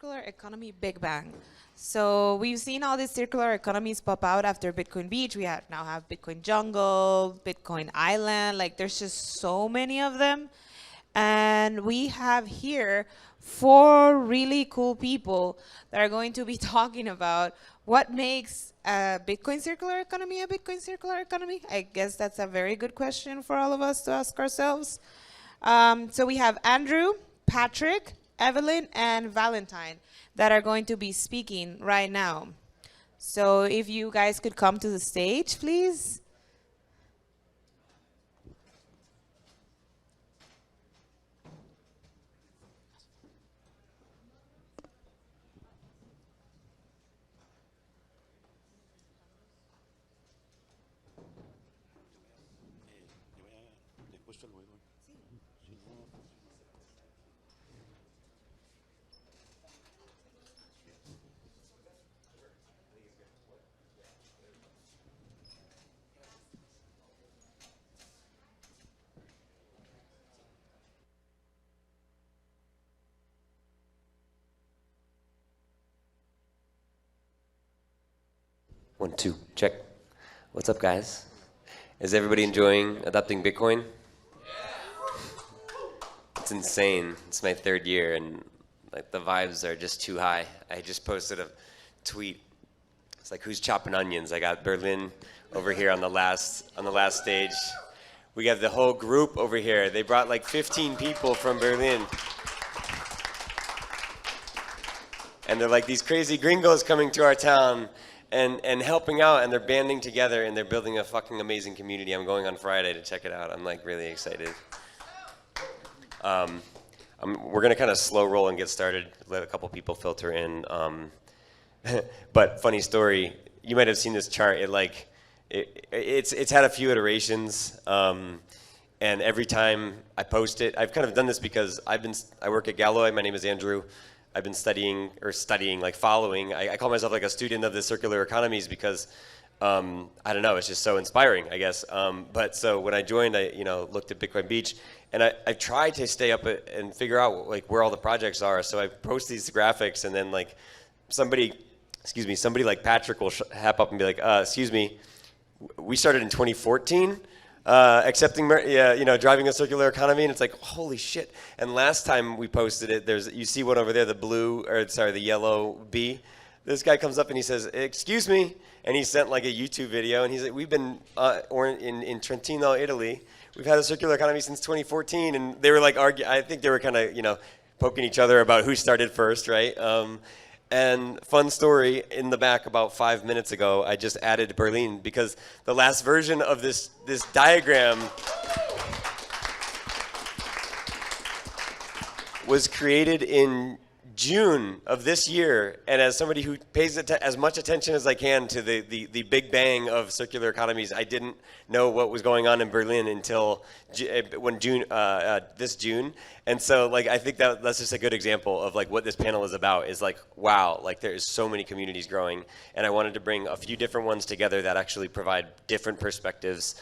circular economy Big Bang. So we've seen all these circular economies pop out after Bitcoin Beach. We now have Bitcoin Jungle, Bitcoin Island. Like there's just so many of them. And we have here 4 really cool people that are going to be talking about what makes a Bitcoin circular economy a Bitcoin circular economy. I guess that's a very good question for all of us to ask ourselves. So we have Andrew, Patrick, Evelyn, and Valentine that are going to be speaking right now. So if you guys could come to the stage, please. One, two, check. What's up, guys? Is everybody enjoying adopting Bitcoin? It's insane. It's my 3rd year, and like the vibes are just too high. I just posted a tweet. It's like, who's chopping onions? I got Berlin over here on the last stage. We got the whole group over here. They brought like 15 people from Berlin. And they're like these crazy gringos coming to our town and helping out, and they're banding together, and they're building a fucking amazing community. I'm going on Friday to check it out. I'm like really excited. We're gonna kind of slow roll and get started, let a couple people filter in. But funny story, you might have seen this chart. It's had a few iterations, and every time I post it, I've kind of done this because I work at Galloy. My name is Andrew. I've been studying, like following. I call myself like a student of the circular economies because I don't know, it's just so inspiring, I guess. But so when I joined, I looked at Bitcoin Beach, and I tried to stay up and figure out like where all the projects are. So I post these graphics, and then like somebody like Patrick will hop up and be like, excuse me, we started in 2014. Accepting, driving a circular economy, and it's like, holy shit. And last time we posted it, you see one over there, the yellow bee. This guy comes up and he says, excuse me, and he sent like a YouTube video, and he's like, we've been in Trentino, Italy. We've had a circular economy since 2014, and they were like I think they were kind of, poking each other about who started first, right? And fun story, in the back about 5 minutes ago, I just added Berlin because the last version of this diagram was created in June of this year. And as somebody who pays as much attention as I can to the big bang of circular economies, I didn't know what was going on in Berlin until this June. And so like I think that's just a good example of like what this panel is about, is like, wow, like there is so many communities growing, and I wanted to bring a few different ones together that actually provide different perspectives,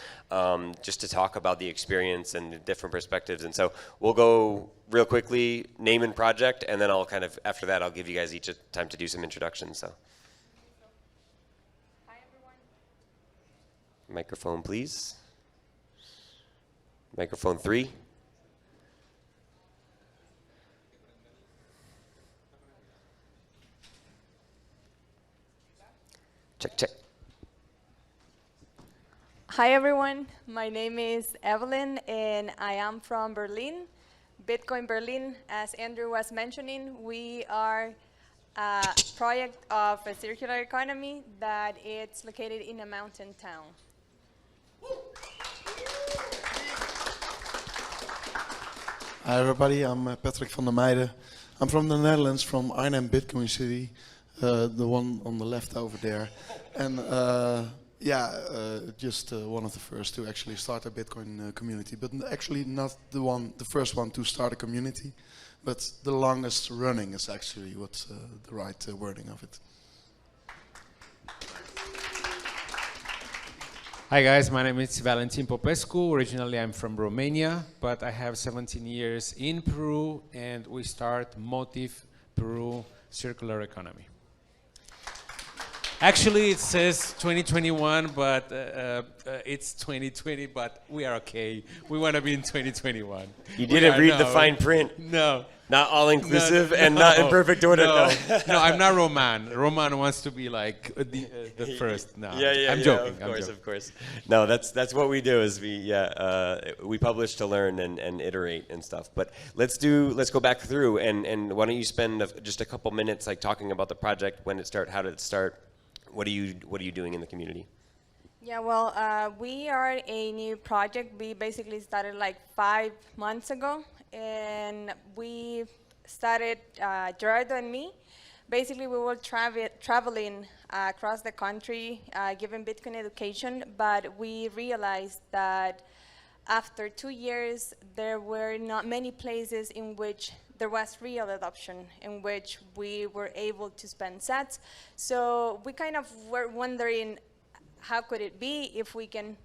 just to talk about the experience and the different perspectives. And so we'll go real quickly, name and project, and then I'll kind of, after that, I'll give you guys each a time to do some introductions. So, hi everyone. Microphone, please. Microphone 3. Check, check. Hi everyone, my name is Evelyn and I am from Berlin, Bitcoin Berlin. As Andrew was mentioning, we are a project of a circular economy that it's located in a mountain town. Hi everybody, I'm Patrick van der Meijde. I'm from the Netherlands, from Arnhem Bitcoin City, the one on the left over there. And just one of the first to actually start a Bitcoin community, but actually not the first one to start a community, but the longest running is actually what's the right wording of it. Hi guys, my name is Valentin Popescu. Originally I'm from Romania, but I have 17 years in Peru, and we start Motif Peru circular economy. Actually, it says 2021, but it's 2020, but we are okay. We want to be in 2021. You didn't read the no. fine print. No. Not all inclusive No, and not in no, perfect order. No, no, I'm not Roman. Roman wants to be like the first. No, I'm joking. Of course. No, that's what we do. Is we publish to learn and iterate and stuff. But let's go back through and why don't you spend just a couple minutes like talking about the project, when it started, how did it start, what are you doing in the community? Yeah, well, we are a new project. We basically started like 5 months ago, and we started, Gerardo and me. Basically, we were traveling across the country, giving Bitcoin education, but we realized that after 2 years, there were not many places in which there was real adoption, in which we were able to spend sats. So we kind of were wondering, how could it be if we can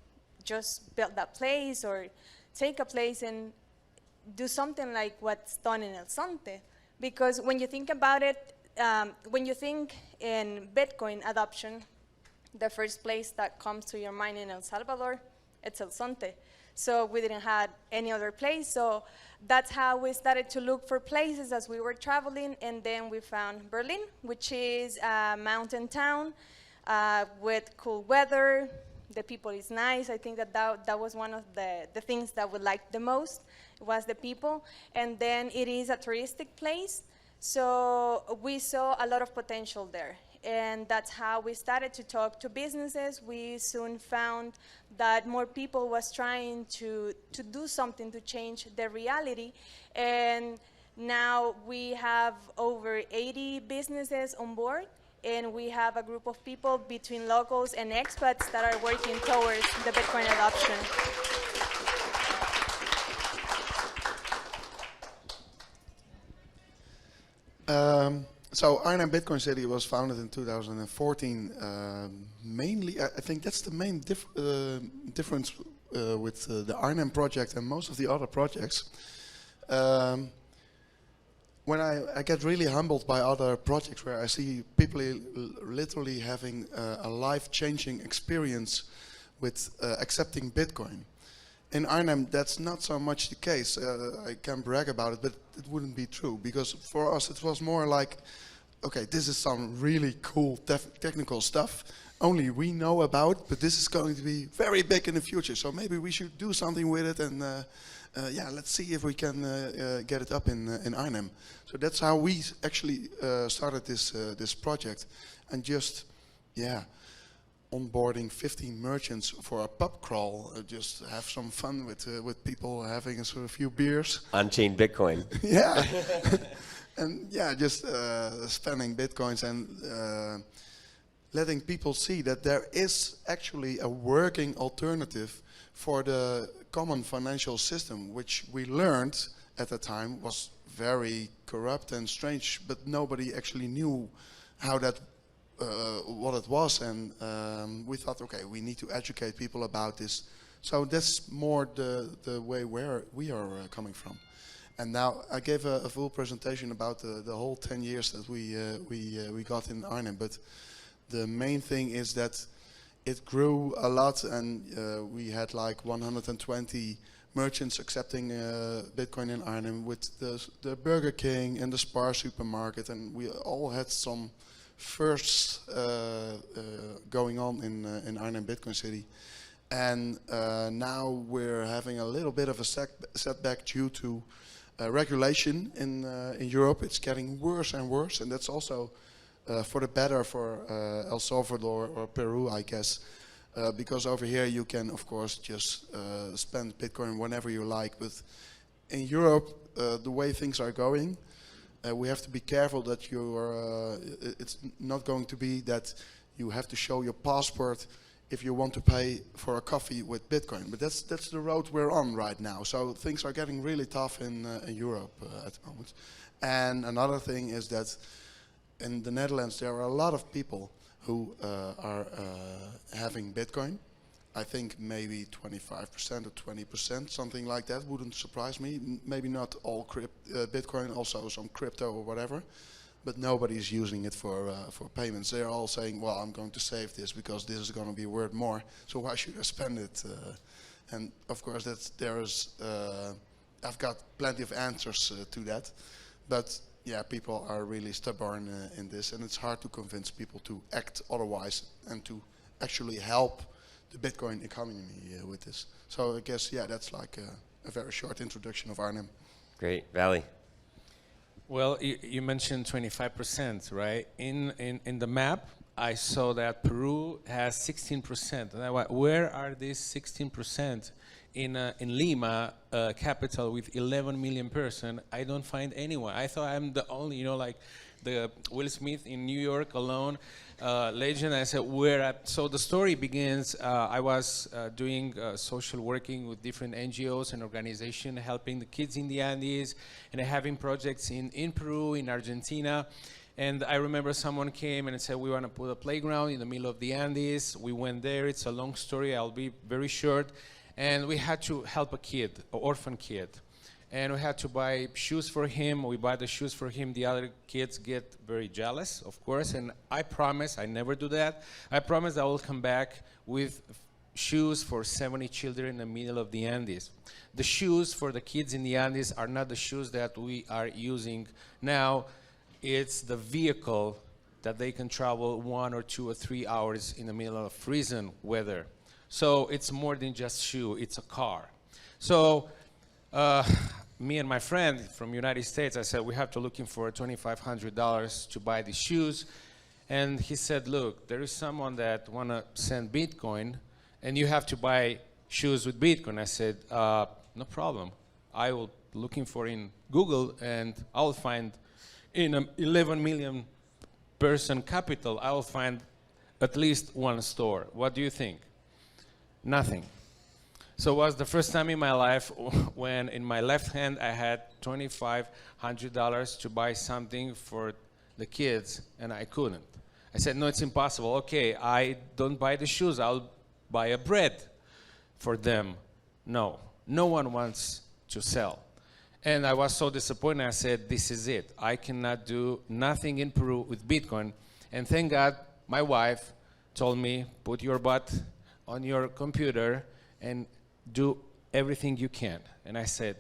just build that place or take a place and do something like what's done in El Sonte? Because when you think about it, when you think in Bitcoin adoption, the first place that comes to your mind in El Salvador, it's El Sonte. So we didn't have any other place. So that's how we started to look for places as we were traveling. And then we found Berlin, which is a mountain town with cool weather. The people is nice. I think that was one of the things that we liked the most, was the people. And then it is a touristic place. So we saw a lot of potential there. And that's how we started to talk to businesses. We soon found that more people was trying to do something to change their reality. And now we have over 80 businesses on board, and we have a group of people between locals and expats that are working towards the Bitcoin adoption. So Arnhem Bitcoin City was founded in 2014. Mainly, I think that's the main difference with the Arnhem project and most of the other projects. When I get really humbled by other projects where I see people literally having a life-changing experience with accepting Bitcoin. In Arnhem, that's not so much the case. I can brag about it, but it wouldn't be true, because for us it was more like, okay, this is some really cool technical stuff only we know about, but this is going to be very big in the future, so maybe we should do something with it, and yeah, let's see if we can get it up in Arnhem. So that's how we actually started this project, and just, yeah, onboarding 15 merchants for a pub crawl, just have some fun with people, having a few beers. On-chain Bitcoin. Yeah. And yeah, just spending Bitcoins and letting people see that there is actually a working alternative for the common financial system, which we learned at the time was very corrupt and strange, but nobody actually knew how that what it was, and we thought, okay, we need to educate people about this. So that's more the way where we are coming from. And now I gave a full presentation about the whole 10 years that we got in Arnhem, but the main thing is that it grew a lot, and we had like 120 merchants accepting Bitcoin in Arnhem, with the Burger King and the Spar supermarket, and we all had some first going on in Arnhem Bitcoin City, and now we're having a little bit of a setback due to regulation in Europe. It's getting worse and worse, and that's also for the better for El Salvador or Peru, I guess, because over here you can, of course, just spend Bitcoin whenever you like, but in Europe, the way things are going, we have to be careful that you are, it's not going to be that you have to show your passport if you want to pay for a coffee with Bitcoin. But that's the road we're on right now. So things are getting really tough in Europe at the moment. And another thing is that in the Netherlands there are a lot of people who are having Bitcoin. I think maybe 25% or 20%, something like that, wouldn't surprise me. Maybe not all Bitcoin, also some crypto or whatever. but nobody's using it for payments. They're all saying, well, I'm going to save this because this is going to be worth more, so why should I spend it? And of course, I've got plenty of answers to that, but yeah, people are really stubborn in this, and it's hard to convince people to act otherwise and to actually help the Bitcoin economy with this. So I guess, yeah, that's like a very short introduction of Arnhem. Great. Valley. Well, you mentioned 25%, right? In the map, I saw that Peru has 16%. And I went, where are these 16%? In Lima, capital with 11 million person, I don't find anyone. I thought I'm the only, like the Will Smith in New York alone, legend. I said, where at? So the story begins, I was doing social working with different NGOs and organizations, helping the kids in the Andes, and having projects in Peru, in Argentina. And I remember someone came and said, we want to put a playground in the middle of the Andes. We went there. It's a long story. I'll be very short. And we had to help a kid, an orphan kid. And we had to buy shoes for him. We buy the shoes for him. The other kids get very jealous, of course. And I promise, I never do that. I promise I will come back with shoes for 70 children in the middle of the Andes. The shoes for the kids in the Andes are not the shoes that we are using now. It's the vehicle that they can travel 1 or 2 or 3 hours in the middle of freezing weather. So it's more than just shoe, it's a car. So me and my friend from United States, I said, we have to looking for $2,500 to buy these shoes. And he said, look, there is someone that want to send Bitcoin, and you have to buy shoes with Bitcoin. I said, no problem. I will looking for in Google, and I will find in an 11 million person capital, I will find at least one store. What do you think? Nothing. So it was the first time in my life when in my left hand I had $2,500 to buy something for the kids, and I couldn't. I said, no, it's impossible. Okay, I don't buy the shoes, I'll buy a bread for them. No, no one wants to sell. And I was so disappointed, I said, this is it. I cannot do nothing in Peru with Bitcoin. And thank God, my wife told me, put your butt on your computer and do everything you can. And I said,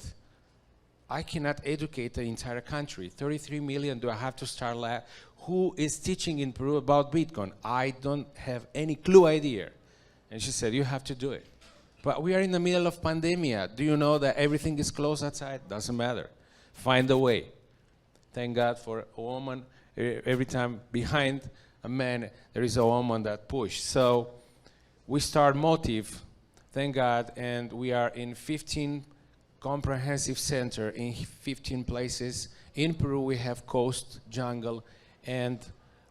I cannot educate the entire country. 33 million, do I have to start who is teaching in Peru about Bitcoin? I don't have any clue idea. And she said, you have to do it. But we are in the middle of pandemic. Do you know that everything is closed outside? Doesn't matter. Find a way. Thank God for a woman. Every time behind a man, there is a woman that pushes. So we start Motive, thank God, and we are in 15 comprehensive center in 15 places. In Peru, we have coast, jungle, and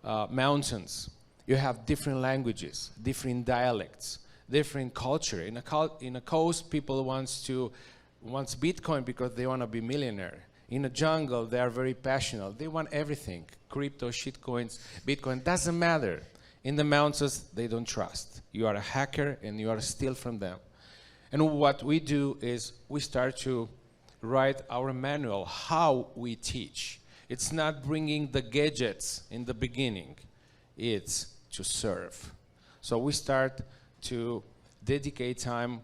mountains. You have different languages, different dialects, different culture. In a coast, people wants Bitcoin because they want to be millionaire. In a jungle, they are very passionate. They want everything, crypto, shitcoins, Bitcoin, doesn't matter. In the mountains, they don't trust. You are a hacker and you are steal from them. And what we do is we start to write our manual, how we teach. It's not bringing the gadgets in the beginning. It's to serve. So we start to dedicate time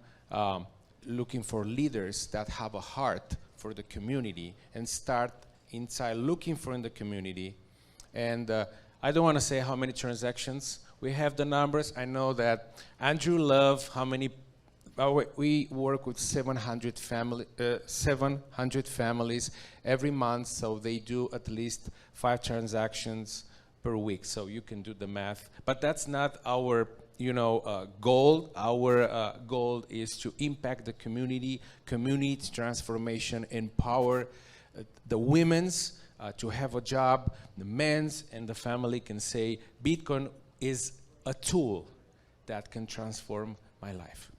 looking for leaders that have a heart for the community and start inside looking for in the community. And I don't want to say how many transactions. We have the numbers. I know that Andrew Love, how many, we work with 700 families every month, so they do at least 5 transactions per week. So you can do the math. But that's not our goal. Our goal is to impact the community transformation, empower the women's to have a job, the men's and the family can say, Bitcoin is a tool that can transform my life.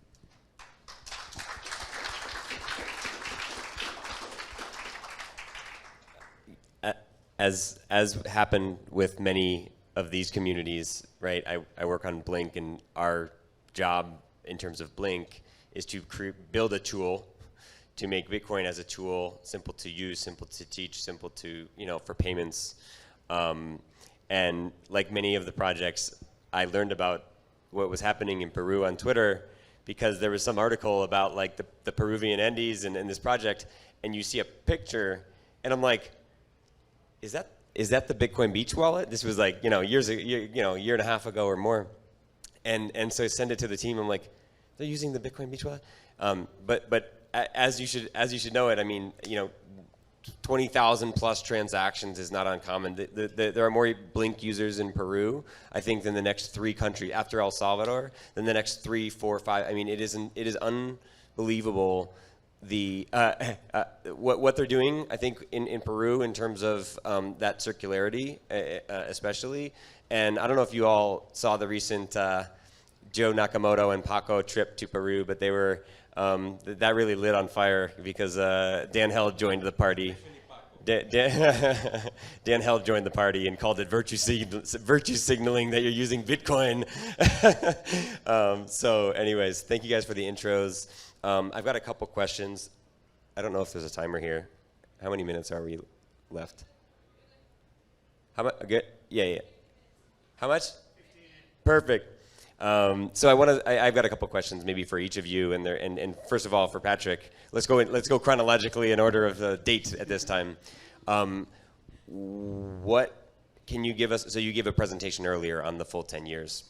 As happened with many of these communities, right? I work on Blink, and our job in terms of Blink is to build a tool to make Bitcoin as a tool simple to use, simple to teach, simple to, for payments. And like many of the projects, I learned about what was happening in Peru on Twitter because there was some article about like the Peruvian Andes and this project, and you see a picture, and I'm like, is that the Bitcoin Beach wallet? This was like, a year and a half ago or more. And so I send it to the team. I'm like, they're using the Bitcoin Beach wallet? But as you should know it, I mean, 20,000 plus transactions is not uncommon. There are more Blink users in Peru, I think, than the next 3 countries after El Salvador. Than the next 3, 4, 5. I mean, it is unbelievable what they're doing. I think in Peru in terms of that circularity, especially. And I don't know if you all saw the recent Joe Nakamoto and Paco trip to Peru, but they were. That really lit on fire because Dan Held joined the party. Dan Held joined the party and called it virtue signaling that you're using Bitcoin. So anyways, thank you guys for the intros. I've got a couple questions. I don't know if there's a timer here. How many minutes are we left? How much? Good. Yeah. How much? 15. Perfect. So I've got a couple questions maybe for each of you, and first of all for Patrick. Let's go chronologically in order of date at this time. What can you give us? So you gave a presentation earlier on the full 10 years.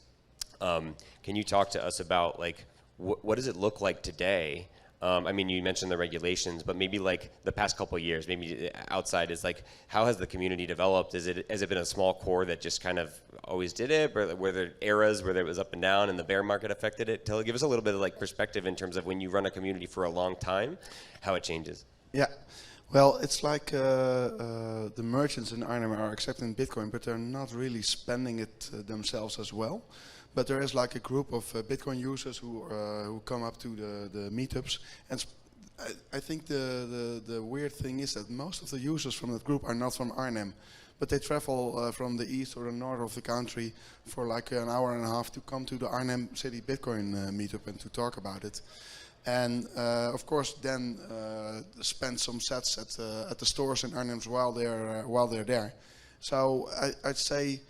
Can you talk to us about like what does it look like today? I mean, you mentioned the regulations, but maybe like the past couple of years, maybe outside is like, how has the community developed? Has it been a small core that just kind of always did it? Or were there eras where it was up and down and the bear market affected it? Give us a little bit of like perspective in terms of when you run a community for a long time, how it changes. Yeah. Well, it's like the merchants in Arnhem are accepting Bitcoin, but they're not really spending it themselves as well. But there is like a group of Bitcoin users who come up to the meetups, and I think the weird thing is that most of the users from that group are not from Arnhem, but they travel from the east or the north of the country for like an hour and a half to come to the Arnhem City Bitcoin meetup and to talk about it. And of course, then spend some sets at the stores in Arnhem while they're there. So I'd say.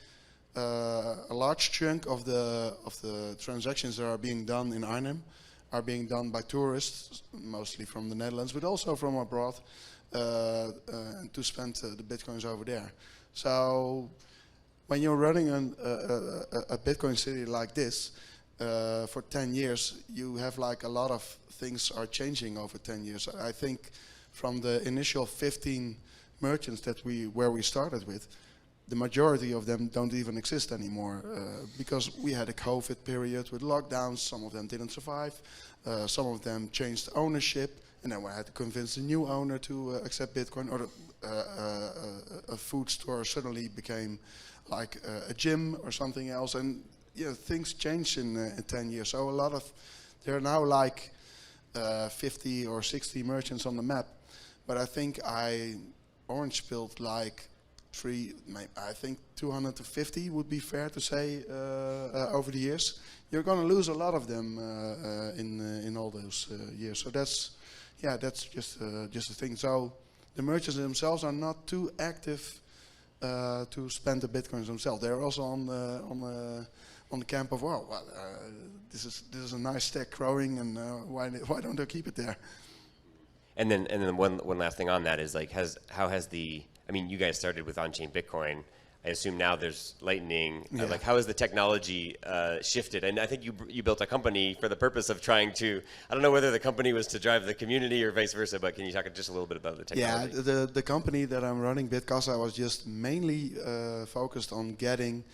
A large chunk of the transactions that are being done in Arnhem are being done by tourists, mostly from the Netherlands, but also from abroad, to spend the bitcoins over there. So when you're running a Bitcoin city like this for 10 years, you have like a lot of things are changing over 10 years. I think from the initial 15 merchants where we started with, the majority of them don't even exist anymore because we had a COVID period with lockdowns. Some of them didn't survive. Some of them changed ownership, and then we had to convince the new owner to accept Bitcoin. Or a food store suddenly became like a gym or something else. And things changed in 10 years. So there are now like 50 or 60 merchants on the map. But I think I orange pilled like I think 250 would be fair to say over the years. You're going to lose a lot of them in all those years. So that's just a thing. So the merchants themselves are not too active to spend the bitcoins themselves. They're also on the camp of this is a nice stack growing, and why don't I keep it there? And then one last thing on that is like how has the I mean, you guys started with on-chain Bitcoin. I assume now there's Lightning. Yeah. Like, how has the technology shifted? And I think you built a company for the purpose of trying to. I don't know whether the company was to drive the community or vice versa, but can you talk just a little bit about the technology? Yeah, the company that I'm running, Bitkassa, was just mainly focused on getting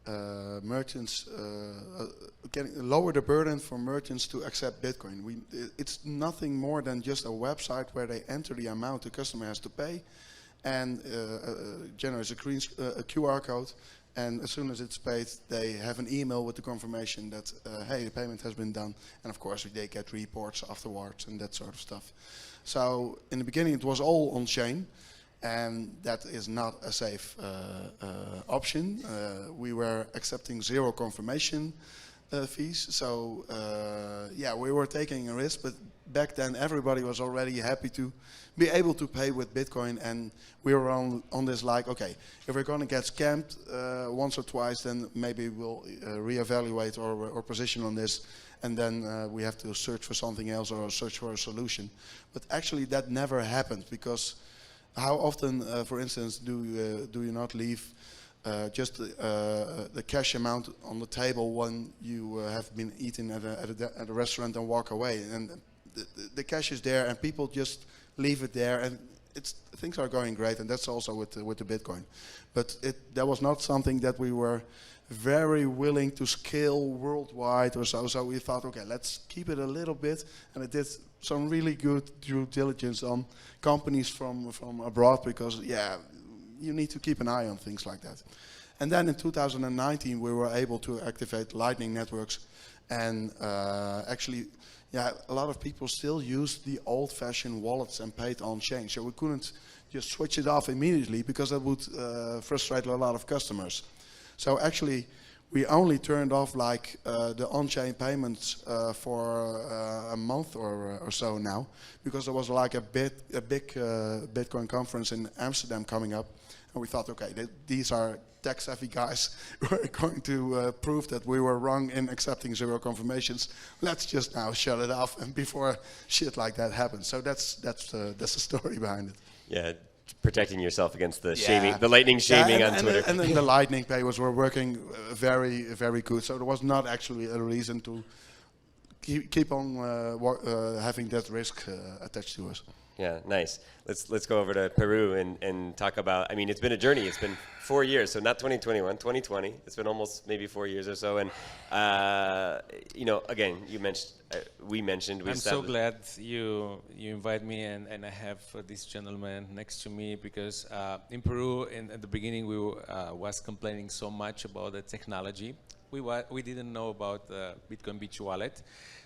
merchants, lower the burden for merchants to accept Bitcoin. It's nothing more than just a website where they enter the amount the customer has to pay, and generates a QR code, and as soon as it's paid, they have an email with the confirmation that, hey, the payment has been done, and of course they get reports afterwards and that sort of stuff. So in the beginning it was all on-chain, and that is not a safe option. We were accepting zero confirmation fees, so yeah, we were taking a risk, but back then everybody was already happy to be able to pay with Bitcoin, and we were on this like, okay, if we're going to get scammed once or twice, then maybe we'll reevaluate our position on this, and then we have to search for something else or search for a solution. But actually that never happened, because how often, for instance, do you not leave just the cash amount on the table when you have been eating at a restaurant and walk away, and the cash is there and people just leave it there, and things are going great, and that's also with the Bitcoin. But that was not something that we were very willing to scale worldwide or so. So we thought, okay, let's keep it a little bit, and it did some really good due diligence on companies from abroad, because you need to keep an eye on things like that. And then in 2019 we were able to activate Lightning networks, and actually a lot of people still use the old-fashioned wallets and paid on-chain. So we couldn't just switch it off immediately, because that would frustrate a lot of customers. So actually we only turned off like the on-chain payments for a month or so now, because there was like a big Bitcoin conference in Amsterdam coming up, and we thought, okay, these are tech-savvy guys who are going to prove that we were wrong in accepting zero confirmations. Let's just now shut it off, and before shit like that happens. So that's the story behind it. Yeah, protecting yourself against the shaming, the lightning shaming on Twitter. And then the Lightning payments were working very, very good. So there was not actually a reason to keep on having that risk attached to us. Yeah, nice. Let's go over to Peru and talk about, I mean, it's been a journey. It's been 4 years, so not 2021, 2020. It's been almost maybe 4 years or so. And, again, we mentioned. I'm so glad you invite me, and I have this gentleman next to me, because in Peru, at the beginning, we was complaining so much about the technology. We didn't know about the Bitcoin Beach wallet.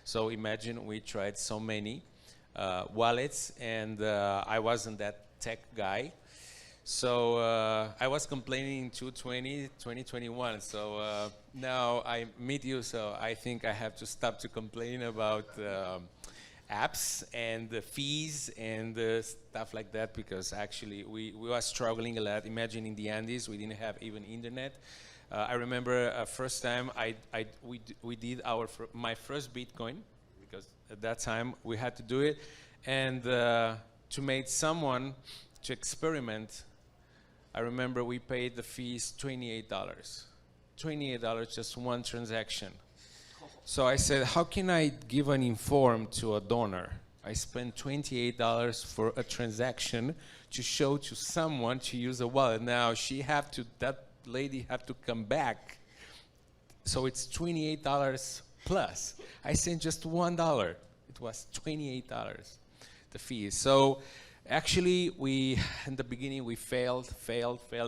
So imagine we tried so many wallets, and I wasn't that tech guy. So I was complaining in 2021. So now I meet you, so I think I have to stop to complain about apps and the fees and stuff like that, because actually we were struggling a lot. Imagine in the Andes, we didn't have even internet. I remember first time we did my first Bitcoin, because at that time we had to do it, and to make someone to experiment, I remember we paid the fees $28. $28, just one transaction. So I said, how can I give an inform to a donor? I spent $28 for a transaction to show to someone to use a wallet. Now that lady had to come back. So it's $28 plus. I sent just $1. It was $28, the fees. So actually, in the beginning, we failed.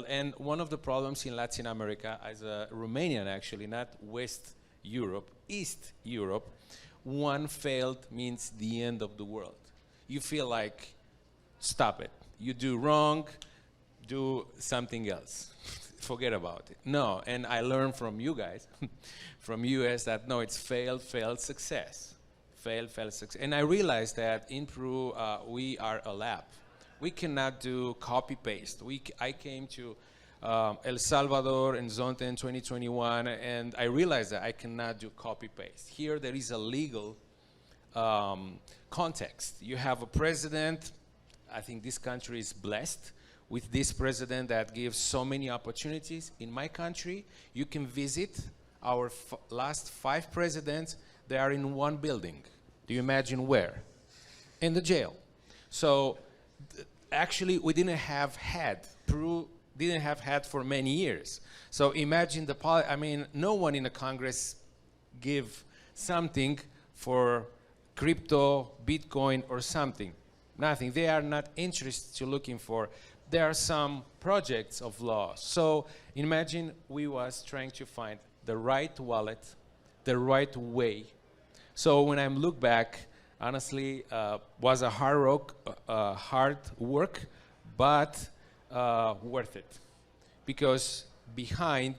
And one of the problems in Latin America, as a Romanian actually, not West Europe, East Europe, one failed means the end of the world. You feel like, stop it. You do wrong, do something else. Forget about it. No, and I learned from you guys, from US, that no, it's failed, success. Failed, success. And I realized that in Peru, we are a lab. We cannot do copy-paste. I came to El Salvador and Zonte in 2021, and I realized that I cannot do copy-paste. Here, there is a legal context. You have a president. I think this country is blessed with this president that gives so many opportunities. In my country, you can visit our last 5 presidents. They are in one building. Do you imagine where? In the jail. So actually, we didn't have had, Peru didn't have had for many years. So imagine no one in the Congress give something for crypto, Bitcoin, or something. Nothing. They are not interested looking for. There are some projects of law. So imagine we was trying to find the right wallet, the right way. So when I look back, honestly, was a hard work, but worth it. Because behind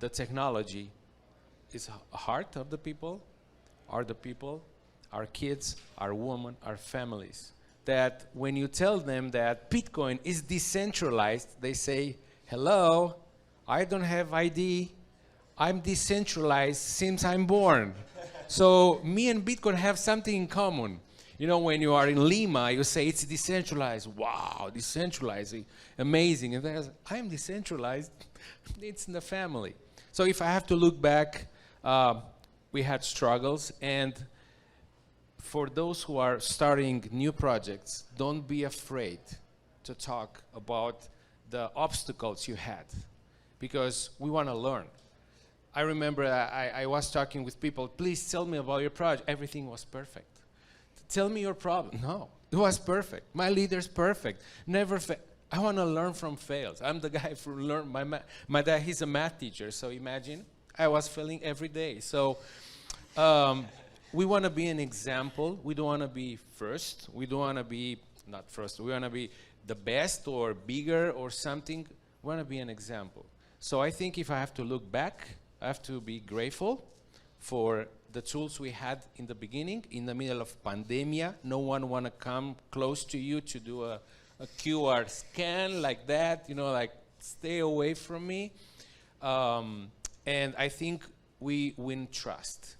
the technology is the heart of the people, are the people, our kids, our women, our families. That when you tell them that Bitcoin is decentralized, they say, hello, I don't have ID. I'm decentralized since I'm born. So me and Bitcoin have something in common. You know, when you are in Lima, you say it's decentralized. Wow, decentralized, amazing. And then I'm decentralized. It's in the family. So if I have to look back, we had struggles. And for those who are starting new projects, don't be afraid to talk about the obstacles you had, because we want to learn. I remember I was talking with people, please tell me about your project. Everything was perfect. Tell me your problem. No, it was perfect. My leader's perfect. Never I want to learn from fails. I'm the guy who learned. My dad, he's a math teacher, so imagine I was failing every day. So we want to be an example. We don't want to be first. We don't want to be, not first, we want to be the best or bigger or something. We want to be an example. So I think if I have to look back, I have to be grateful for the tools we had in the beginning, in the middle of pandemia. No one want to come close to you to do a QR scan like that, you know, like stay away from me. And I think we win trust.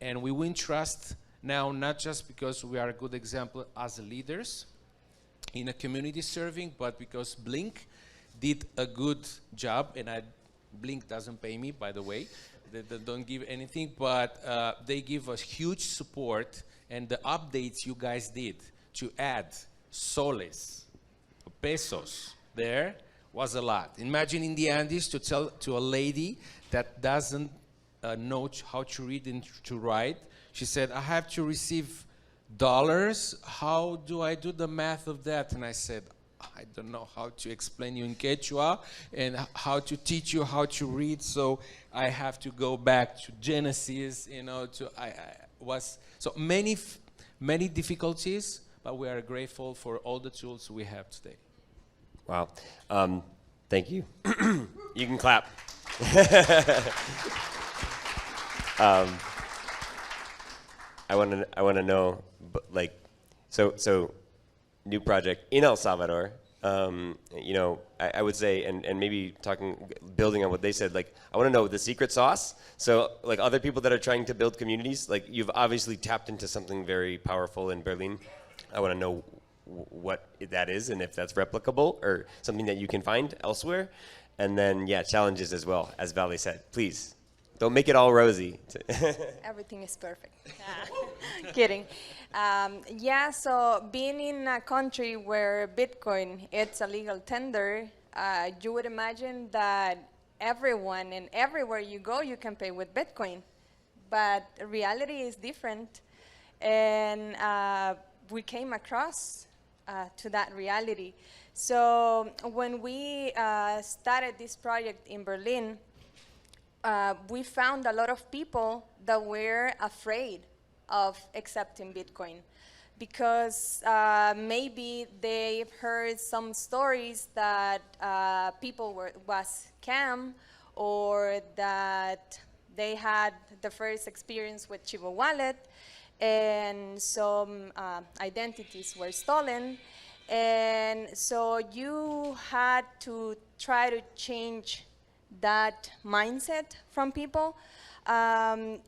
And we win trust now not just because we are a good example as leaders in a community serving, but because Blink did a good job, and Blink doesn't pay me, by the way. They don't give anything, but they give us huge support, and the updates you guys did to add soles, pesos there was a lot. Imagine in the Andes to tell to a lady that doesn't know how to read and to write. She said, I have to receive dollars. How do I do the math of that? And I said, I don't know how to explain you in Quechua and how to teach you how to read. So I have to go back to Genesis, you know, so many difficulties, but we are grateful for all the tools we have today. Wow. Thank you. You can clap. I want to know, like, so new project in El Salvador. You know, I would say, and maybe building on what they said, like, I want to know the secret sauce. So, like, other people that are trying to build communities, like, you've obviously tapped into something very powerful in Berlin. I want to know what that is and if that's replicable or something that you can find elsewhere. And then, yeah, challenges as well, as Vale said. Please, don't make it all rosy. Everything is perfect. Kidding. Yeah, so being in a country where Bitcoin it's a legal tender, you would imagine that everyone and everywhere you go, you can pay with Bitcoin. But reality is different. And we came across to that reality. So when we started this project in Berlin, we found a lot of people that were afraid of accepting Bitcoin because maybe they've heard some stories that people was scam, or that they had the first experience with Chivo Wallet and some identities were stolen. And so you had to try to change that mindset from people. And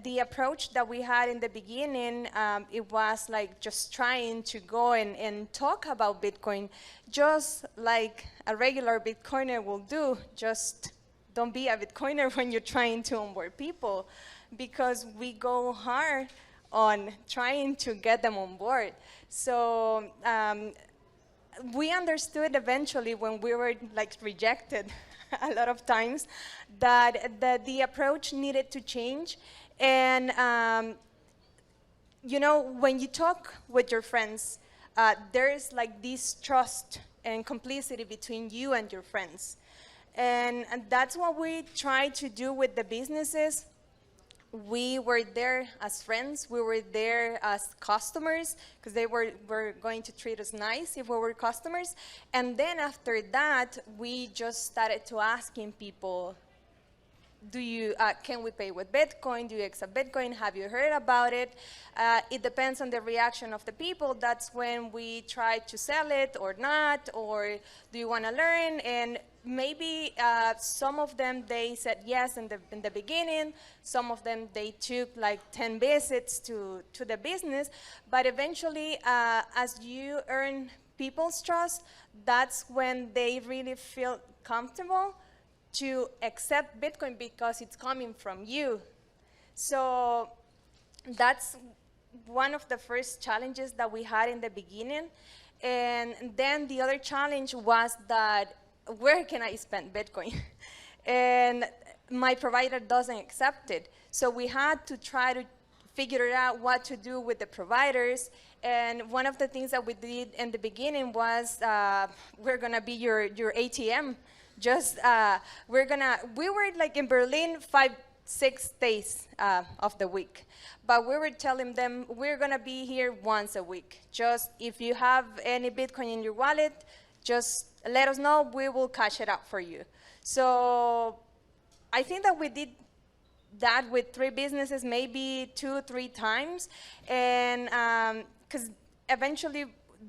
the approach that we had in the beginning, it was like just trying to go and talk about Bitcoin, just like a regular Bitcoiner will do. Just don't be a Bitcoiner when you're trying to onboard people, because we go hard on trying to get them on board. So we understood eventually when we were like rejected a lot of times that the approach needed to change. And you know, when you talk with your friends, there is like this trust and complicity between you and your friends. And that's what we try to do with the businesses. We were there as friends, we were there as customers, because they were going to treat us nice if we were customers. And then after that, we just started to asking people, do you, can we pay with Bitcoin? Do you accept Bitcoin? Have you heard about it? It depends on the reaction of the people. That's when we try to sell it or not, or do you want to learn? And maybe some of them, they said yes in the beginning. Some of them, they took like 10 visits to the business. But eventually, as you earn people's trust, that's when they really feel comfortable to accept Bitcoin because it's coming from you. So that's one of the first challenges that we had in the beginning. And then the other challenge was that, where can I spend Bitcoin? And my provider doesn't accept it. So we had to try to figure out what to do with the providers. And one of the things that we did in the beginning was, we're gonna be your ATM. Just, we were like in Berlin 5-6 days of the week. But we were telling them, we're gonna be here once a week. Just if you have any Bitcoin in your wallet, just let us know, we will cash it out for you. So I think that we did that with 3 businesses, maybe 2-3 times. And because eventually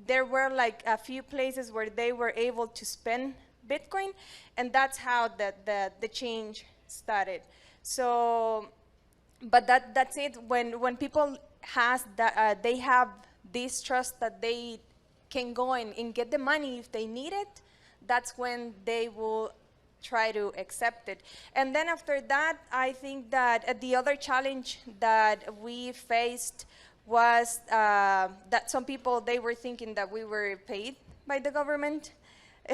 there were like a few places where they were able to spend Bitcoin, and that's how the change started. So, but that's it. When people has that, they have this trust that they can go and get the money if they need it, that's when they will try to accept it. And then after that, I think that the other challenge that we faced was that some people, they were thinking that we were paid by the government.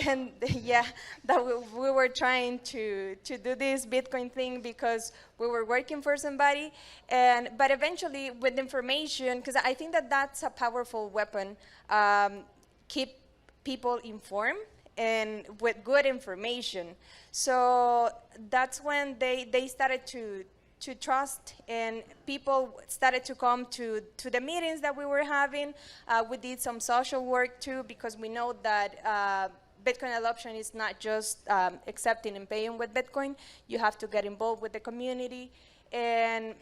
And yeah, that we were trying to do this Bitcoin thing because we were working for somebody. But eventually with information, because I think that that's a powerful weapon, keep people informed and with good information. So that's when they started to trust, and people started to come to the meetings that we were having. We did some social work too, because we know that Bitcoin adoption is not just accepting and paying with Bitcoin. You have to get involved with the community. And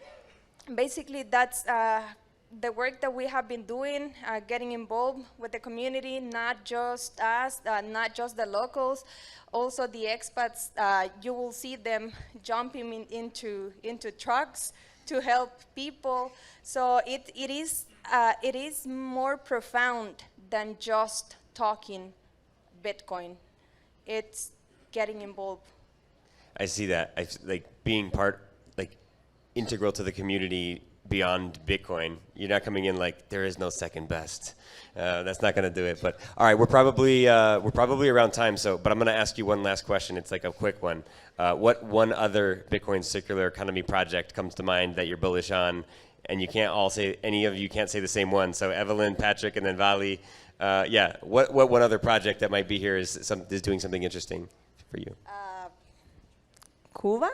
basically that's the work that we have been doing, getting involved with the community, not just us, not just the locals, also the expats. You will see them jumping into trucks to help people. So it is more profound than just talking Bitcoin. It's getting involved. I see that. Like being integral to the community beyond Bitcoin. You're not coming in like there is no second best. That's not going to do it. But all right, we're probably around time. But I'm going to ask you one last question. It's like a quick one. What one other Bitcoin circular economy project comes to mind that you're bullish on? And you can't all say, any of you can't say the same one. So Evelyn, Patrick, and then Vali. Yeah, what one other project that might be here is doing something interesting for you? Cuba?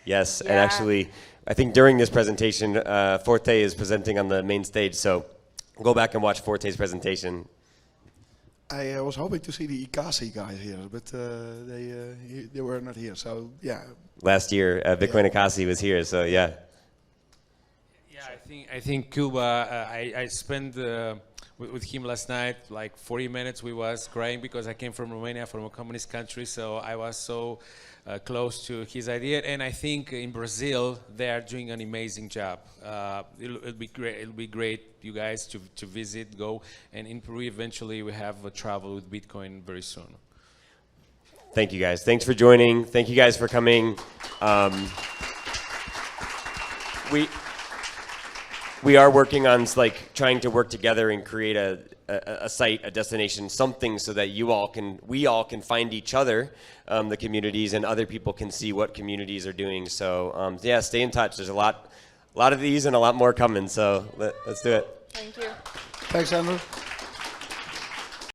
Yes, Yeah. and actually, I think during this presentation, Forte is presenting on the main stage, so go back and watch Forte's presentation. I was hoping to see the ICASI guys here, but they were not here, so yeah. Last year, Bitcoin Akasi was here, so yeah. Yeah, I think Cuba. I spent with him last night like 40 minutes. We was crying because I came from Romania, from a communist country, so I was so close to his idea. And I think in Brazil they are doing an amazing job. It'll be great. It'll be great, you guys, to visit, go, and in Peru eventually we have a travel with Bitcoin very soon. Thank you guys. Thanks for joining. Thank you guys for coming. We are working on trying to work together and create a site, a destination, something so that we all can find each other, the communities, and other people can see what communities are doing. So yeah, stay in touch. There's a lot of these and a lot more coming. So let's do it. Thank you. Thanks, Andrew.